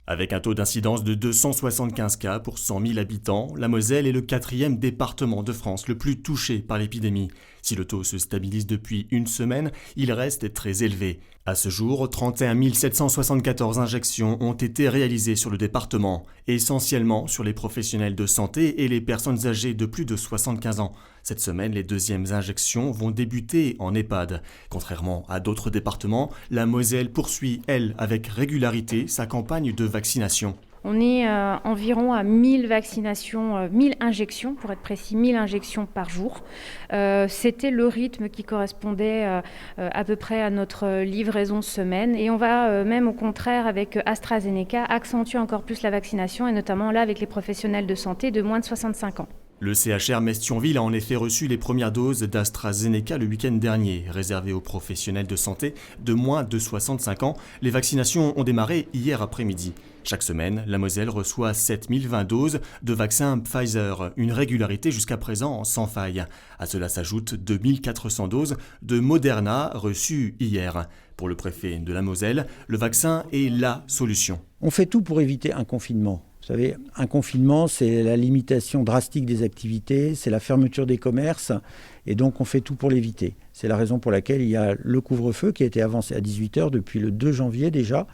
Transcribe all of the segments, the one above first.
Avec un taux d'incidence de 275 cas pour 100 000 habitants, la Moselle est le quatrième département de France le plus touché par l'épidémie. Si le taux se stabilise depuis une semaine, il reste très élevé. À ce jour, 31 774 injections ont été réalisées sur le département, essentiellement sur les professionnels de santé et les personnes âgées de plus de 75 ans. Cette semaine, les deuxièmes injections vont débuter en EHPAD. Contrairement à d'autres départements, la Moselle poursuit, elle, avec régularité sa campagne de vaccination. On est environ à 1000 vaccinations, 1000 injections, pour être précis, 1000 injections par jour. C'était le rythme qui correspondait à peu près à notre livraison semaine. Et on va même au contraire avec AstraZeneca accentuer encore plus la vaccination, et notamment là avec les professionnels de santé de moins de 65 ans. Le CHR Metz-Thionville a en effet reçu les premières doses d'AstraZeneca le week-end dernier. Réservées aux professionnels de santé de moins de 65 ans, les vaccinations ont démarré hier après-midi. Chaque semaine, la Moselle reçoit 7020 doses de vaccin Pfizer, une régularité jusqu'à présent sans faille. À cela s'ajoutent 2400 doses de Moderna reçues hier. Pour le préfet de la Moselle, le vaccin est la solution. On fait tout pour éviter un confinement. Vous savez, un confinement, c'est la limitation drastique des activités, c'est la fermeture des commerces, et donc on fait tout pour l'éviter. C'est la raison pour laquelle il y a le couvre-feu qui a été avancé à 18h depuis le 2 janvier déjà,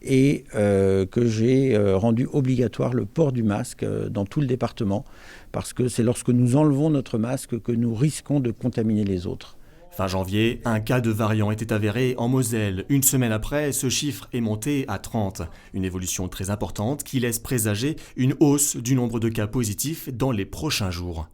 et que j'ai rendu obligatoire le port du masque dans tout le département, parce que c'est lorsque nous enlevons notre masque que nous risquons de contaminer les autres. Fin janvier, un cas de variant était avéré en Moselle. Une semaine après, ce chiffre est monté à 30. Une évolution très importante qui laisse présager une hausse du nombre de cas positifs dans les prochains jours.